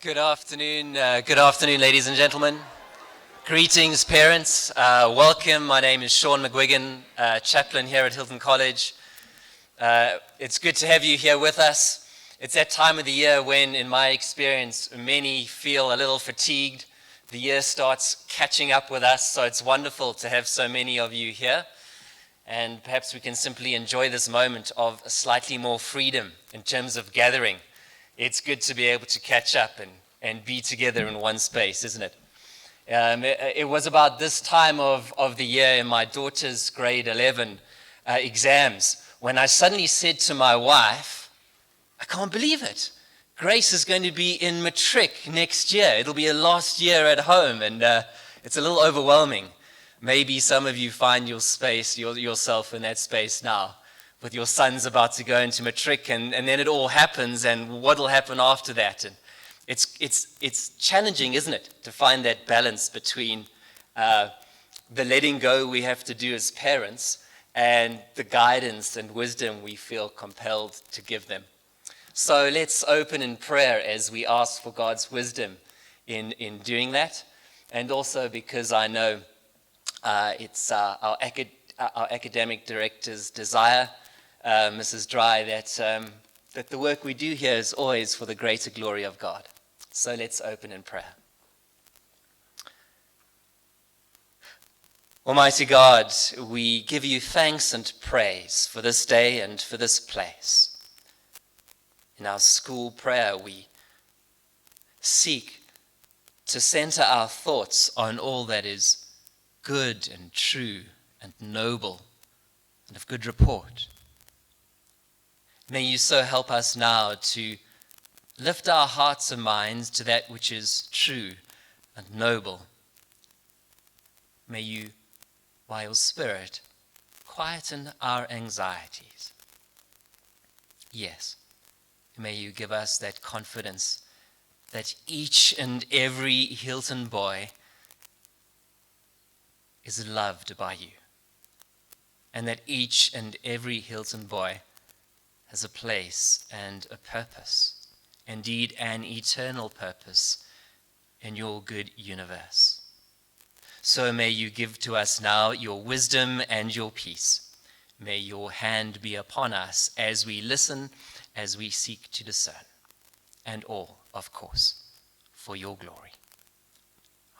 Good afternoon, ladies and gentlemen. Greetings, parents. Welcome. My name is Sean McGuigan, chaplain here at Hilton College. It's good to have you here with us. It's that time of the year when, in my experience, many feel a little fatigued. The year starts catching up with us, so it's wonderful to have so many of you here. And perhaps we can simply enjoy this moment of slightly more freedom in terms of gathering. It's good to be able to catch up and be together in one space, isn't it? It was about this time of the year in my daughter's grade 11 exams when I suddenly said to my wife, I can't believe it. Grace is going to be in matric next year. It'll be her last year at home, and it's a little overwhelming. Maybe some of you find yourself in that space now, with your sons about to go into matric, and then it all happens, and what will happen after that? And it's challenging, isn't it, to find that balance between the letting go we have to do as parents and the guidance and wisdom we feel compelled to give them. So let's open in prayer as we ask for God's wisdom in doing that, and also because I know it's our academic director's desire, Mrs. Dry, that the work we do here is always for the greater glory of God. So let's open in prayer. Almighty God, we give you thanks and praise for this day and for this place. In our school prayer, we seek to center our thoughts on all that is good and true and noble and of good report. May you so help us now to lift our hearts and minds to that which is true and noble. May you, by your Spirit, quieten our anxieties. Yes, may you give us that confidence that each and every Hilton boy is loved by you, and that each and every Hilton boy has a place and a purpose, indeed an eternal purpose in your good universe. So may you give to us now your wisdom and your peace. May your hand be upon us as we listen, as we seek to discern, and all, of course, for your glory.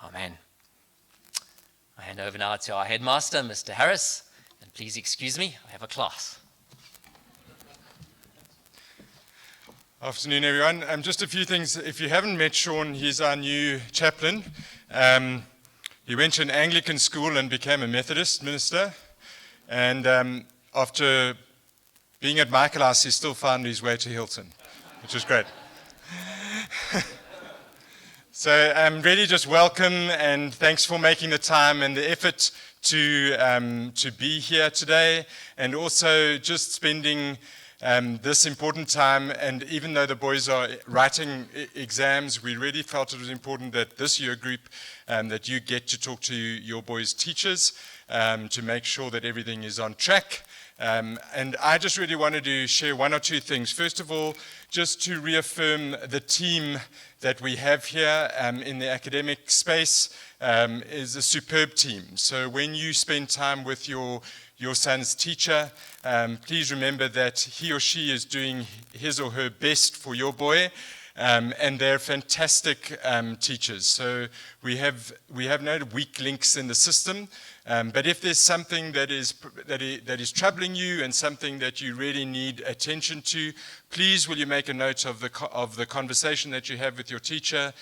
Amen. I hand over now to our headmaster, Mr. Harris, and please excuse me, I have a class. Afternoon, everyone. Just a few things. If you haven't met Sean, he's our new chaplain. He went to an Anglican school and became a Methodist minister. And after being at Michaelhouse, he still found his way to Hilton, which was great. So really just welcome and thanks for making the time and the effort to be here today, and also just spending this important time. And even though the boys are writing exams, we really felt it was important that this year group, that you get to talk to your boys' teachers to make sure that everything is on track. And I just really wanted to share one or two things. First of all, just to reaffirm the team that we have here in the academic space is a superb team. So when you spend time with your son's teacher, please remember that he or she is doing his or her best for your boy, and they're fantastic teachers. So we have no weak links in the system. But if there's something that is troubling you and something that you really need attention to, please will you make a note of the conversation that you have with your teacher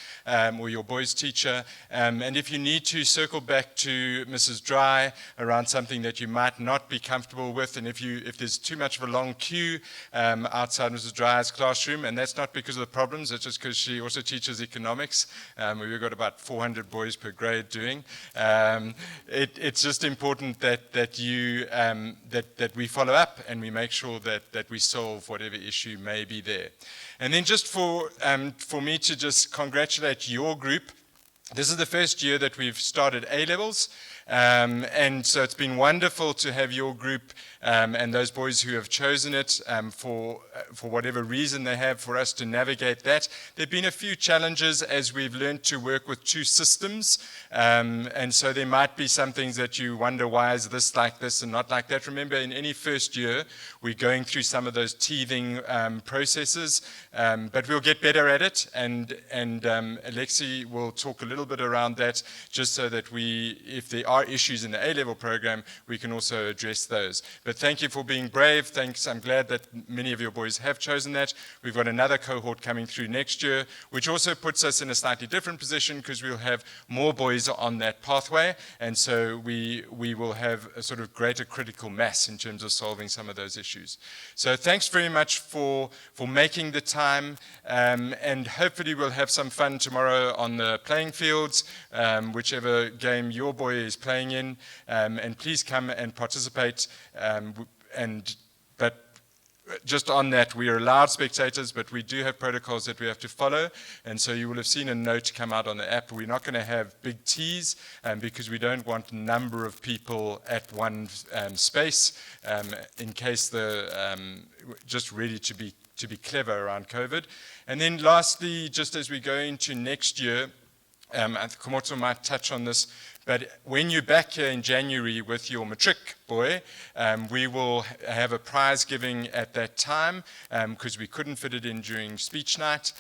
or your boy's teacher. And if you need to, circle back to Mrs. Dry around something that you might not be comfortable with. And if there's too much of a long queue outside Mrs. Dry's classroom, and that's not because of the problems, it's just because she also teaches economics. We've got about 400 boys per grade doing. It's just important that we follow up and we make sure that we solve whatever issue may be there. And then just for me to just congratulate your group. This is the first year that we've started A-levels, And so it's been wonderful to have your group and those boys who have chosen it for whatever reason they have, for us to navigate that. There have been a few challenges as we've learned to work with two systems, and so there might be some things that you wonder, why is this like this and not like that? Remember, in any first year, we're going through some of those teething processes, but we'll get better at it, and Alexi will talk a little bit around that, just so that if there are issues in the A-level program, we can also address those. But thank you for being brave. Thanks. I'm glad that many of your boys have chosen that. We've got another cohort coming through next year, which also puts us in a slightly different position, because we'll have more boys on that pathway, and so we will have a sort of greater critical mass in terms of solving some of those issues. So thanks very much for making the time, and hopefully we'll have some fun tomorrow on the playing fields, whichever game your boy is playing in, and please come and participate. But just on that, we are allowed spectators, but we do have protocols that we have to follow, and so you will have seen a note come out on the app. We're not going to have big T's because we don't want a number of people at one space, in case just really to be clever around COVID. And then lastly, just as we go into next year, Komoto might touch on this, but when you're back here in January with your matric boy, we will have a prize giving at that time, because we couldn't fit it in during speech night.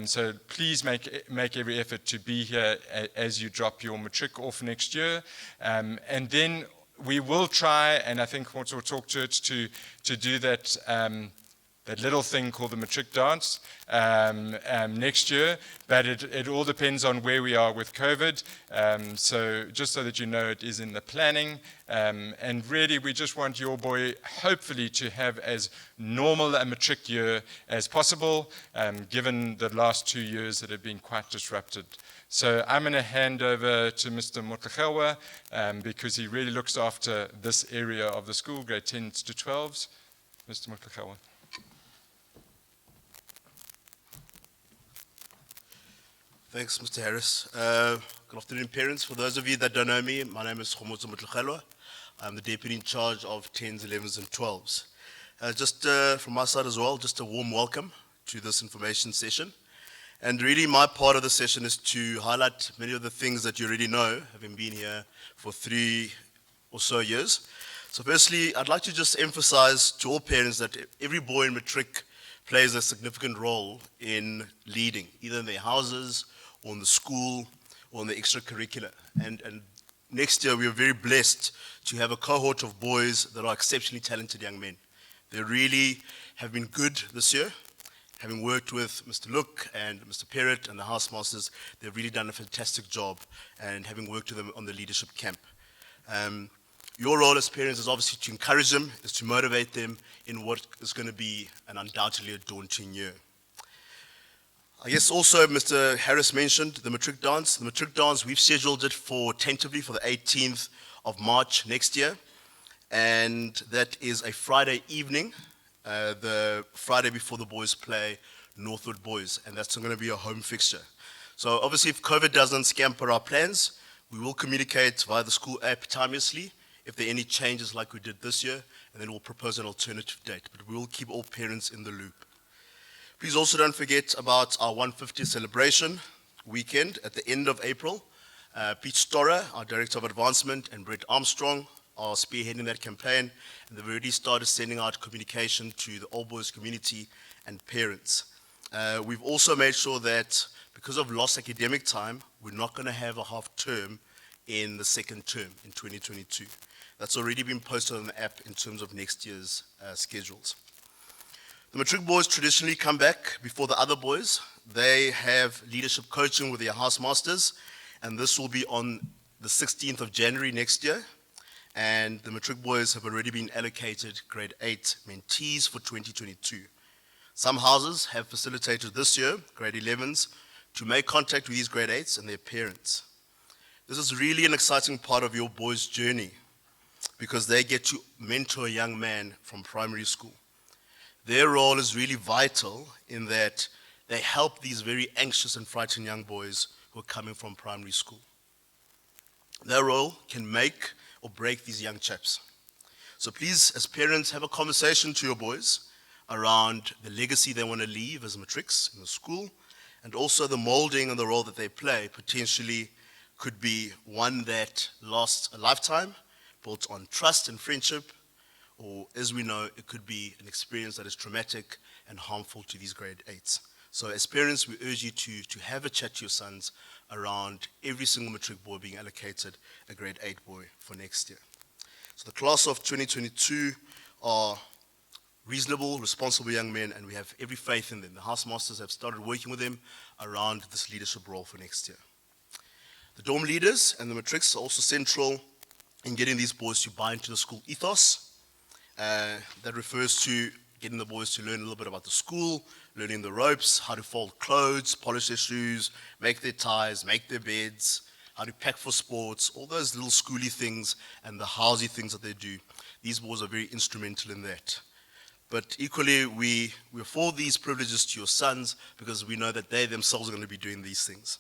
So please make every effort to be here as you drop your matric off next year. And then we will try, and I think Komoto will talk to it, to do that little thing called the matric dance next year, but it all depends on where we are with COVID. So just so that you know, it is in the planning, and really we just want your boy hopefully to have as normal a matric year as possible, given the last 2 years that have been quite disrupted. So I'm going to hand over to Mr. Motlagelwa, because he really looks after this area of the school, grade 10s to 12s. Mr. Motlagelwa. Thanks, Mr. Harris. Good afternoon, parents. For those of you that don't know me, my name is Komoto Motlagelwa. I'm the deputy in charge of 10s, 11s, and 12s. Just from my side as well, just a warm welcome to this information session. And really, my part of the session is to highlight many of the things that you already know, having been here for 3 or so years. So firstly, I'd like to just emphasize to all parents that every boy in matric plays a significant role in leading, either in their houses, or in the school, or in the extracurricular. And next year, we are very blessed to have a cohort of boys that are exceptionally talented young men. They really have been good this year. Having worked with Mr. Look and Mr. Perrott and the housemasters, they've really done a fantastic job, and having worked with them on the leadership camp. Your role as parents is obviously to encourage them, is to motivate them in what is going to be an undoubtedly a daunting year. I guess also Mr. Harris mentioned the matric dance. The matric dance, we've scheduled it tentatively for the 18th of March next year. And that is a Friday evening, the Friday before the boys play Northwood Boys. And that's going to be a home fixture. So obviously if COVID doesn't scamper our plans, we will communicate via the school app timelessly if there are any changes like we did this year, and then we'll propose an alternative date. But we will keep all parents in the loop. Please also don't forget about our 150th celebration weekend at the end of April. Pete Storer, our Director of Advancement, and Brett Armstrong are spearheading that campaign, and they've already started sending out communication to the All Boys community and parents. We've also made sure that because of lost academic time, we're not going to have a half term in the second term in 2022. That's already been posted on the app in terms of next year's schedules. The matric boys traditionally come back before the other boys. They have leadership coaching with their housemasters, and this will be on the 16th of January next year. And the matric boys have already been allocated grade 8 mentees for 2022. Some houses have facilitated this year, grade 11s, to make contact with these grade 8s and their parents. This is really an exciting part of your boys' journey, because they get to mentor a young man from primary school. Their role is really vital in that they help these very anxious and frightened young boys who are coming from primary school. Their role can make or break these young chaps. So please, as parents, have a conversation to your boys around the legacy they want to leave as matrics in the school, and also the molding and the role that they play potentially could be one that lasts a lifetime, built on trust and friendship, or as we know, it could be an experience that is traumatic and harmful to these grade 8s. So as parents, we urge you to have a chat to your sons around every single matric boy being allocated a grade 8 boy for next year. So the class of 2022 are reasonable, responsible young men, and we have every faith in them. The housemasters have started working with them around this leadership role for next year. The dorm leaders and the matrics are also central in getting these boys to buy into the school ethos. That refers to getting the boys to learn a little bit about the school, learning the ropes, how to fold clothes, polish their shoes, make their ties, make their beds, how to pack for sports, all those little schooly things and the housey things that they do. These boys are very instrumental in that. But equally, we afford these privileges to your sons because we know that they themselves are going to be doing these things.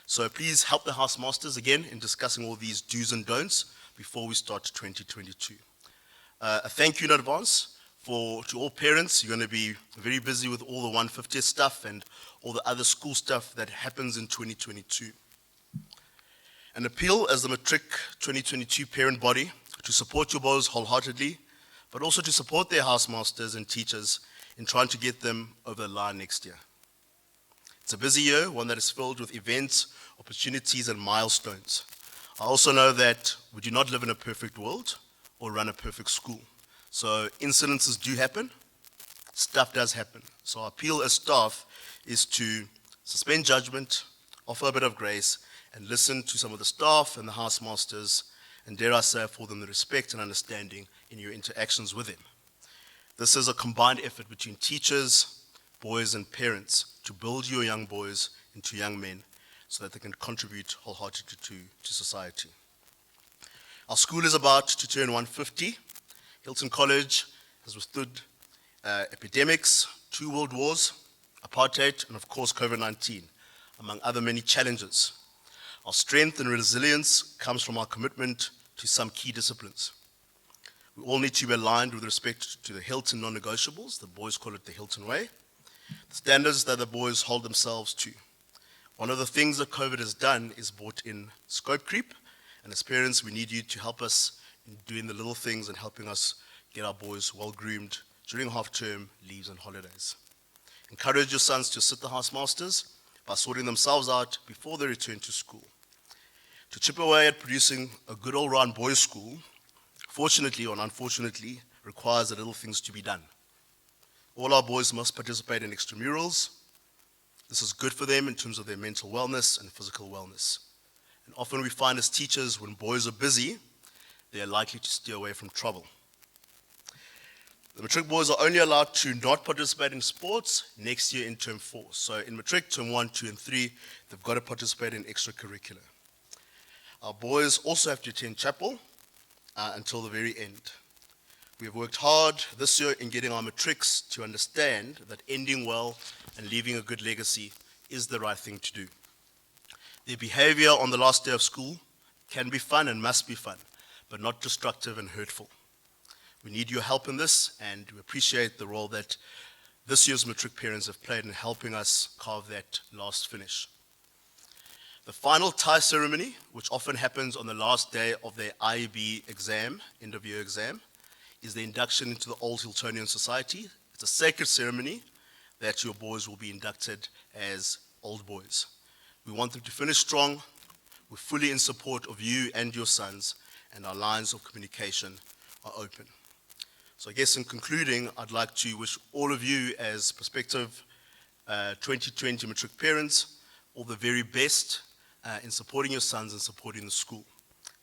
So please help the housemasters again in discussing all these do's and don'ts before we start 2022. A thank you in advance to all parents. You're going to be very busy with all the 150th stuff and all the other school stuff that happens in 2022. An appeal as the Matric 2022 parent body to support your boys wholeheartedly, but also to support their housemasters and teachers in trying to get them over the line next year. It's a busy year, one that is filled with events, opportunities, and milestones. I also know that we do not live in a perfect world or run a perfect school. So incidences do happen, stuff does happen. So our appeal as staff is to suspend judgment, offer a bit of grace, and listen to some of the staff and the housemasters, and dare I say, afford them the respect and understanding in your interactions with them. This is a combined effort between teachers, boys, and parents to build your young boys into young men so that they can contribute wholeheartedly to society. Our school is about to turn 150. Hilton College has withstood epidemics, 2 world wars, apartheid, and of course COVID-19, among other many challenges. Our strength and resilience comes from our commitment to some key disciplines. We all need to be aligned with respect to the Hilton non-negotiables. The boys call it the Hilton way. The standards that the boys hold themselves to. One of the things that COVID has done is brought in scope creep, and as parents, we need you to help us in doing the little things and helping us get our boys well-groomed during half-term, leaves, and holidays. Encourage your sons to assist the housemasters by sorting themselves out before they return to school. To chip away at producing a good all-round boys' school, fortunately or unfortunately, requires the little things to be done. All our boys must participate in extramurals. This is good for them in terms of their mental wellness and physical wellness. And often we find as teachers, when boys are busy, they are likely to steer away from trouble. The matric boys are only allowed to not participate in sports next year in term 4. So in matric, term 1, 2, and 3, they've got to participate in extracurricular. Our boys also have to attend chapel until the very end. We have worked hard this year in getting our matrics to understand that ending well and leaving a good legacy is the right thing to do. Their behavior on the last day of school can be fun and must be fun, but not destructive and hurtful. We need your help in this, and we appreciate the role that this year's matric parents have played in helping us carve that last finish. The final tie ceremony, which often happens on the last day of their IEB exam, end of year exam, is the induction into the Old Hiltonian Society. It's a sacred ceremony that your boys will be inducted as old boys. We want them to finish strong. We're fully in support of you and your sons, and our lines of communication are open. So I guess in concluding, I'd like to wish all of you as prospective 2020 matric parents all the very best in supporting your sons and supporting the school.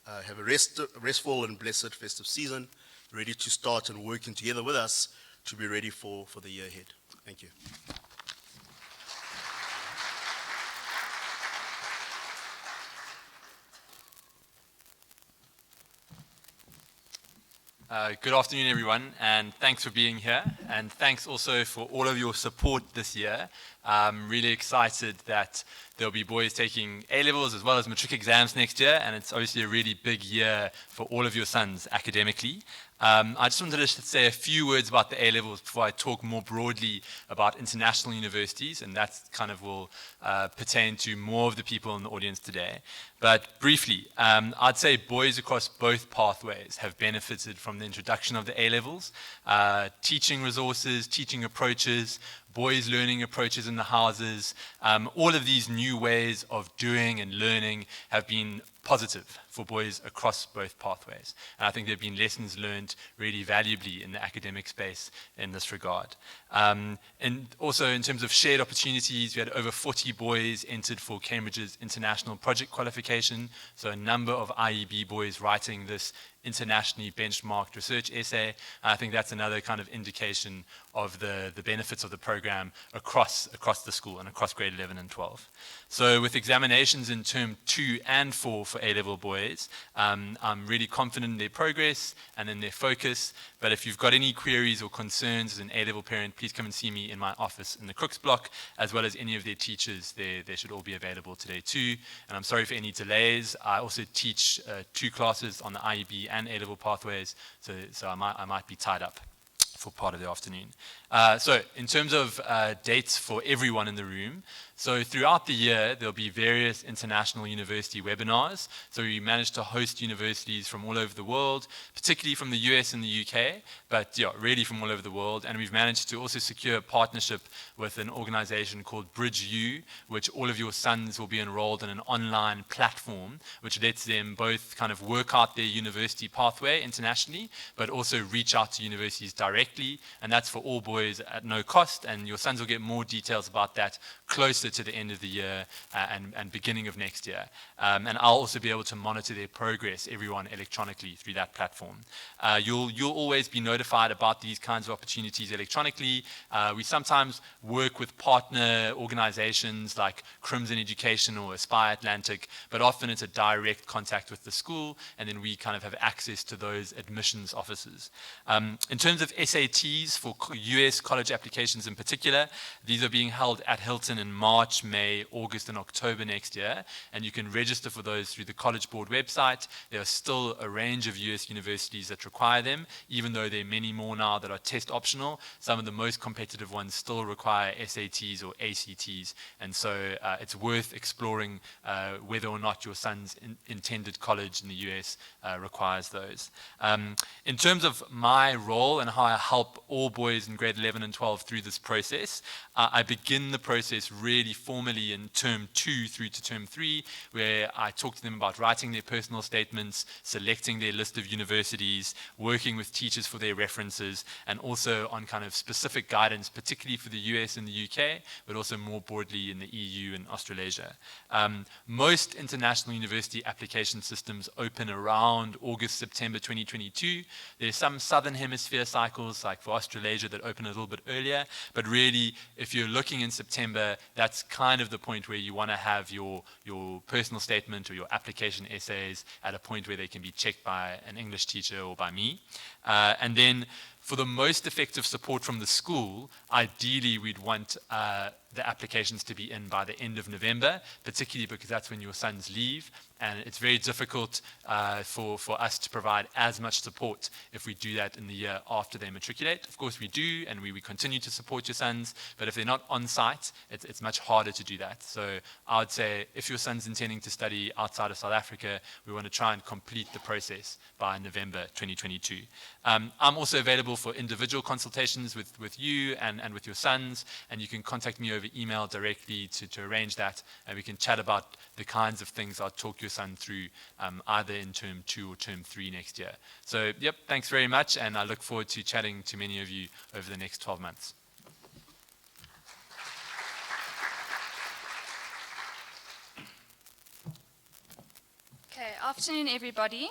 Have a restful and blessed festive season, ready to start and working together with us to be ready for the year ahead. Thank you. Good afternoon, everyone, and thanks for being here. and thanks also for all of your support this year. I'm really excited that there'll be boys taking A-levels as well as matric exams next year, and it's obviously a really big year for all of your sons academically. I just wanted to say a few words about the A-levels before I talk more broadly about international universities, and that kind of will pertain to more of the people in the audience today. But briefly, I'd say boys across both pathways have benefited from the introduction of the A-levels, teaching resources, teaching approaches, boys learning approaches in the houses. All of these new ways of doing and learning have been positive for boys across both pathways. And I think there have been lessons learned really valuably in the academic space in this regard. And also in terms of shared opportunities, we had over 40 boys entered for Cambridge's international project qualification. So a number of IEB boys writing this internationally benchmarked research essay. And I think that's another kind of indication of the benefits of the program across the school and across grade 11 and 12. So with examinations in term 2 and 4 for A-level boys, I'm really confident in their progress and in their focus. But if you've got any queries or concerns as an A-level parent, please come and see me in my office in the Crooks block, as well as any of their teachers. They should all be available today too. And I'm sorry for any delays. I also teach 2 classes on the IEB and A-level pathways, so I might be tied up for part of the afternoon. So in terms of dates for everyone in the room, so throughout the year, there'll be various international university webinars. So we managed to host universities from all over the world, particularly from the US and the UK, but yeah, really from all over the world. And we've managed to also secure a partnership with an organization called Bridge U, which all of your sons will be enrolled in an online platform, which lets them both kind of work out their university pathway internationally, but also reach out to universities directly. And that's for all boys at no cost. And your sons will get more details about that closer to the end of the year and beginning of next year. And I'll also be able to monitor their progress, everyone electronically through that platform. You'll always be notified about these kinds of opportunities electronically. We sometimes work with partner organizations like Crimson Education or Aspire Atlantic, but often it's a direct contact with the school, and then we kind of have access to those admissions officers. In terms of SATs for US college applications in particular, these are being held at Hilton in March, May, August, and October next year, and you can register for those through the College Board website. There are still a range of US universities that require them, even though there are many more now that are test optional. Some of the most competitive ones still require SATs or ACTs, and so it's worth exploring whether or not your son's intended college in the US requires those. In terms of my role and how I help all boys in grade 11 and 12 through this process, I begin the process really formally in term 2 through to term 3, where I talk to them about writing their personal statements, selecting their list of universities, working with teachers for their references, and also on kind of specific guidance, particularly for the US and the UK, but also more broadly in the EU and Australasia. Most international university application systems open around August, September 2022. There's some southern hemisphere cycles, like for Australasia, that open a little bit earlier, but really, if you're looking in September, that's kind of the point where you want to have your personal statement or your application essays at a point where they can be checked by an English teacher or by me. And then for the most effective support from the school, ideally we'd want the applications to be in by the end of November, particularly because that's when your sons leave. And it's very difficult for us to provide as much support if we do that in the year after they matriculate. Of course we do, and we continue to support your sons, but if they're not on site, it's much harder to do that. So I would say if your son's intending to study outside of South Africa, we want to try and complete the process by November 2022. I'm also available for individual consultations with you and with your sons, and you can contact me over email directly to arrange that, and we can chat about the kinds of things I'll talk your son through either in term 2 or term 3 next year. So yep, thanks very much, and I look forward to chatting to many of you over the next 12 months. Okay, afternoon everybody.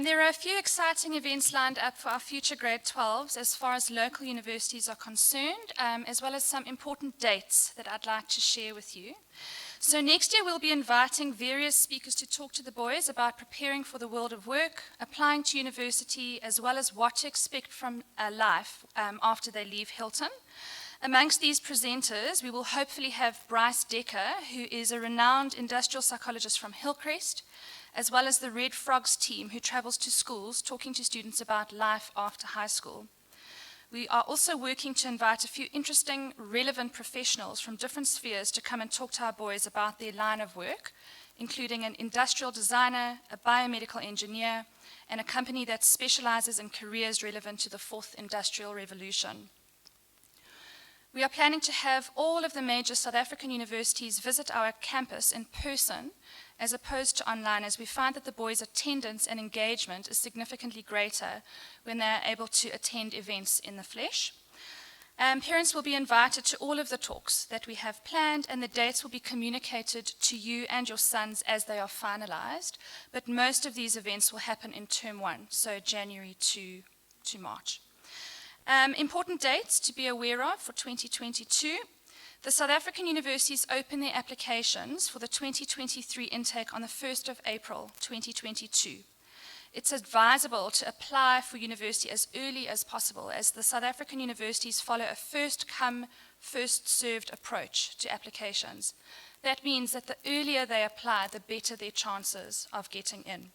There are a few exciting events lined up for our future grade 12s as far as local universities are concerned, as well as some important dates that I'd like to share with you. So next year we'll be inviting various speakers to talk to the boys about preparing for the world of work, applying to university, as well as what to expect from life after they leave Hilton. Amongst these presenters, we will hopefully have Bryce Decker, who is a renowned industrial psychologist from Hillcrest, as well as the Red Frogs team, who travels to schools talking to students about life after high school. We are also working to invite a few interesting, relevant professionals from different spheres to come and talk to our boys about their line of work, including an industrial designer, a biomedical engineer, and a company that specializes in careers relevant to the fourth industrial revolution. We are planning to have all of the major South African universities visit our campus in person as opposed to online, as we find that the boys' attendance and engagement is significantly greater when they are able to attend events in the flesh. Parents will be invited to all of the talks that we have planned, and the dates will be communicated to you and your sons as they are finalized, but most of these events will happen in term 1, so January to March. Important dates to be aware of for 2022. The South African universities open their applications for the 2023 intake on the 1st of April 2022. It's advisable to apply for university as early as possible, as the South African universities follow a first-come, first-served approach to applications. That means that the earlier they apply, the better their chances of getting in.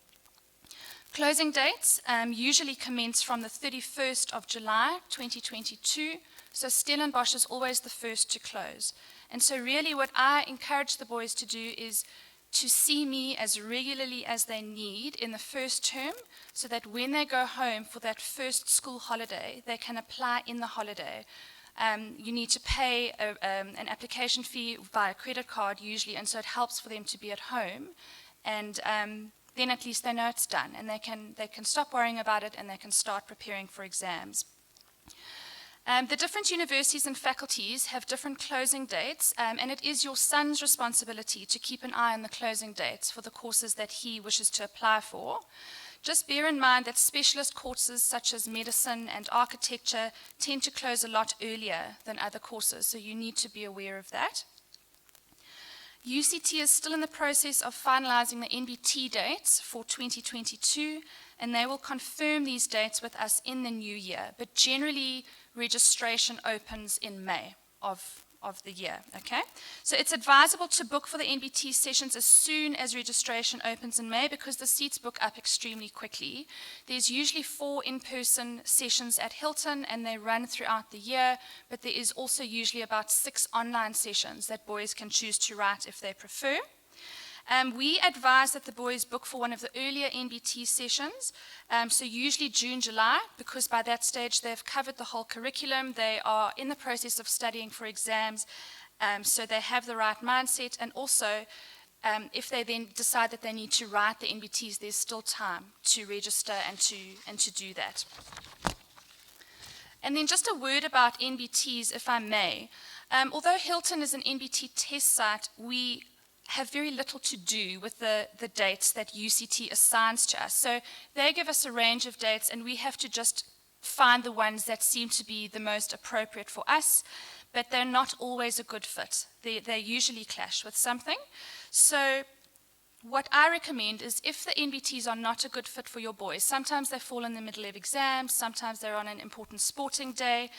Closing dates usually commence from the 31st of July 2022, so Stellenbosch is always the first to close. And so really what I encourage the boys to do is to see me as regularly as they need in the first term, so that when they go home for that first school holiday, they can apply in the holiday. You need to pay an application fee via credit card usually, and so it helps for them to be at home, and then at least they know it's done, and they can stop worrying about it, and they can start preparing for exams. The different universities and faculties have different closing dates, and it is your son's responsibility to keep an eye on the closing dates for the courses that he wishes to apply for. Just bear in mind that specialist courses such as medicine and architecture tend to close a lot earlier than other courses, so you need to be aware of that. UCT is still in the process of finalizing the NBT dates for 2022, and they will confirm these dates with us in the new year, but generally registration opens in May of the year, okay? So it's advisable to book for the NBT sessions as soon as registration opens in May, because the seats book up extremely quickly. There's usually 4 in-person sessions at Hilton, and they run throughout the year, but there is also usually about 6 online sessions that boys can choose to write if they prefer. We advise that the boys book for one of the earlier NBT sessions, so usually June, July, because by that stage they've covered the whole curriculum, they are in the process of studying for exams, so they have the right mindset, and also if they then decide that they need to write the NBTs, there's still time to register and to do that. And then just a word about NBTs, if I may. Although Hilton is an NBT test site, we have very little to do with the dates that UCT assigns to us. So they give us a range of dates, and we have to just find the ones that seem to be the most appropriate for us, but they're not always a good fit. They usually clash with something. So what I recommend is, if the NBTs are not a good fit for your boys, sometimes they fall in the middle of exams, sometimes they're on an important sporting day,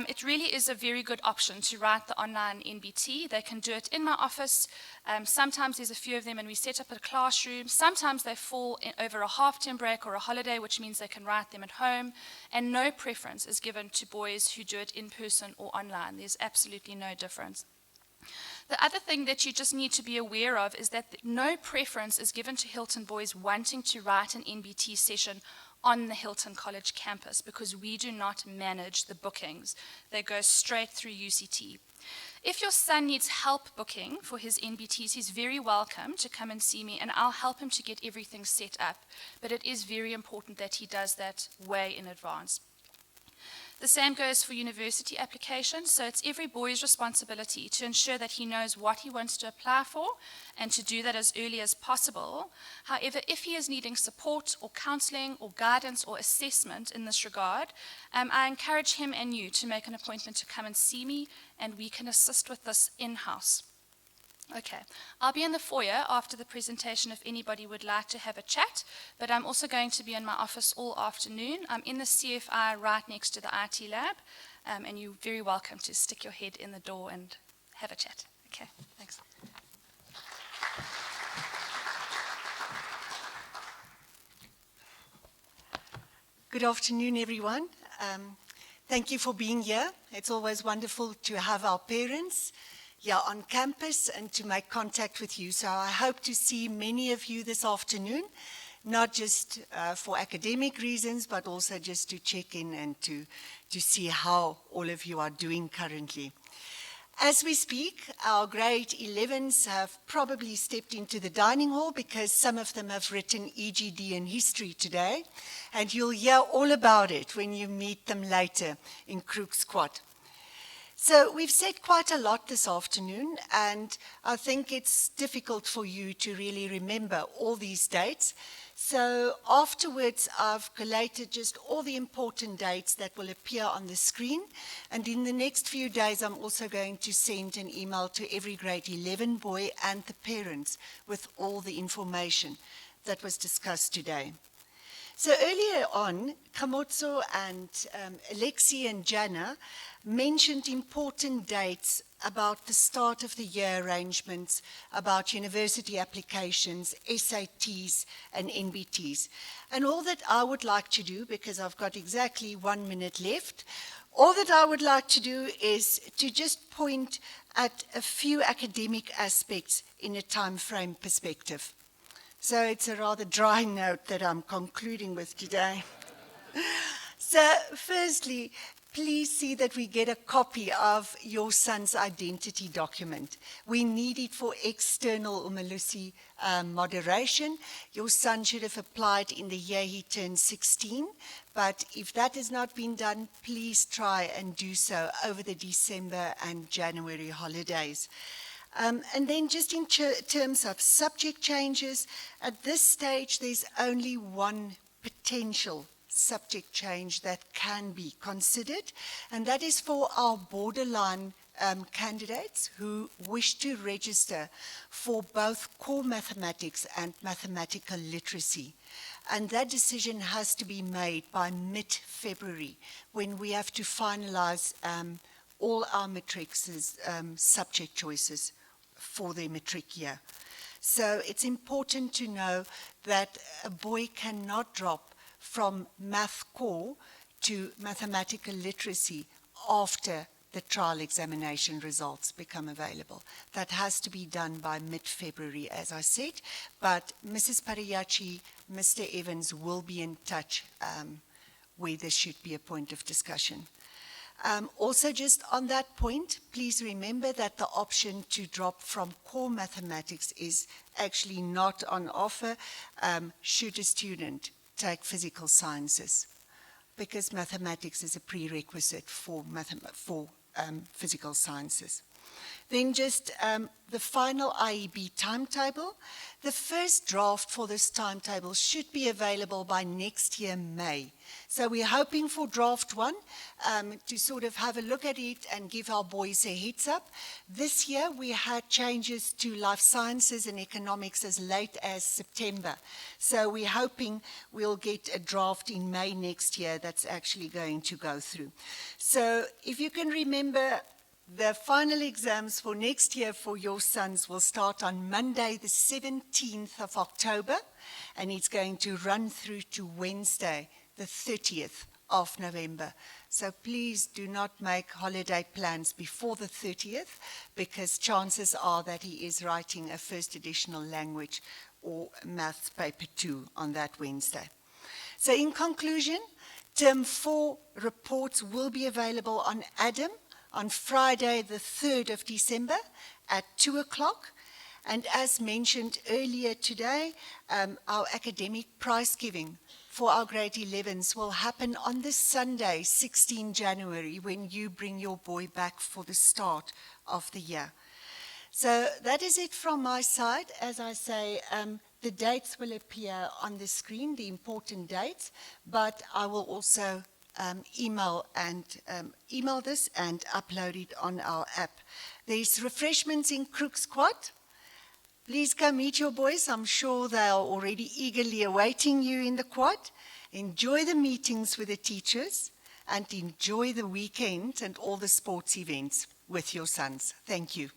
it really is a very good option to write the online NBT. They can do it in my office. Sometimes there's a few of them and we set up a classroom. Sometimes they fall over a half-term break or a holiday, which means they can write them at home. And no preference is given to boys who do it in person or online. There's absolutely no difference. The other thing that you just need to be aware of is that no preference is given to Hilton boys wanting to write an NBT session on the Hilton College campus, because we do not manage the bookings. They go straight through UCT. If your son needs help booking for his NBTs, he's very welcome to come and see me, and I'll help him to get everything set up. But it is very important that he does that way in advance. The same goes for university applications, so it's every boy's responsibility to ensure that he knows what he wants to apply for and to do that as early as possible. However, if he is needing support or counselling or guidance or assessment in this regard, I encourage him and you to make an appointment to come and see me, and we can assist with this in-house. Okay. I'll be in the foyer after the presentation if anybody would like to have a chat, but I'm also going to be in my office all afternoon. I'm in the CFI right next to the IT lab, and you're very welcome to stick your head in the door and have a chat. Okay, thanks. Good afternoon, everyone. Thank you for being here. It's always wonderful to have our parents here on campus and to make contact with you. So I hope to see many of you this afternoon, not just for academic reasons, but also just to check in and to see how all of you are doing currently. As we speak, our grade 11s have probably stepped into the dining hall because some of them have written EGD in history today, and you'll hear all about it when you meet them later in Crook Squad. So we've said quite a lot this afternoon, and I think it's difficult for you to really remember all these dates. So afterwards, I've collated just all the important dates that will appear on the screen. And in the next few days, I'm also going to send an email to every grade 11 boy and the parents with all the information that was discussed today. So earlier on, Kamotso and Alexi and Jana mentioned important dates about the start of the year arrangements, about university applications, SATs and NBTs. And all that I would like to do, because I've got exactly 1 minute left, all that I would like to do is to just point at a few academic aspects in a time frame perspective. So it's a rather dry note that I'm concluding with today. So firstly, please see that we get a copy of your son's identity document. We need it for external Umalusi moderation. Your son should have applied in the year he turned 16, but if that has not been done, please try and do so over the December and January holidays. And then just in terms of subject changes, at this stage there's only one potential subject change that can be considered, and that is for our borderline candidates who wish to register for both core mathematics and mathematical literacy. And that decision has to be made by mid-February, when we have to finalize all our matrics' subject choices for their matric year. So it's important to know that a boy cannot drop from math core to mathematical literacy after the trial examination results become available. That has to be done by mid-February, as I said, but Mrs. Pariachi, Mr. Evans will be in touch where there should be a point of discussion. Also, just on that point, please remember that the option to drop from core mathematics is actually not on offer should a student take physical sciences, because mathematics is a prerequisite for physical sciences. Then just the final IEB timetable. The first draft for this timetable should be available by next year, May. So we're hoping for draft 1 to sort of have a look at it and give our boys a heads up. This year we had changes to life sciences and economics as late as September. So we're hoping we'll get a draft in May next year that's actually going to go through. So if you can remember, the final exams for next year for your sons will start on Monday, the 17th of October, and it's going to run through to Wednesday, the 30th of November. So please do not make holiday plans before the 30th, because chances are that he is writing a first additional language or maths paper 2 on that Wednesday. So in conclusion, Term 4 reports will be available on Adam on Friday, the 3rd of December at 2 o'clock. And as mentioned earlier today, our academic prize giving for our grade 11s will happen on this Sunday, 16 January, when you bring your boy back for the start of the year. So that is it from my side. As I say, the dates will appear on the screen, the important dates, but I will also email this and upload it on our app There's refreshments in Crook's Quad. Please come meet your boys. I'm sure they are already eagerly awaiting you in the quad. Enjoy the meetings with the teachers and enjoy the weekend and all the sports events with your sons. Thank you.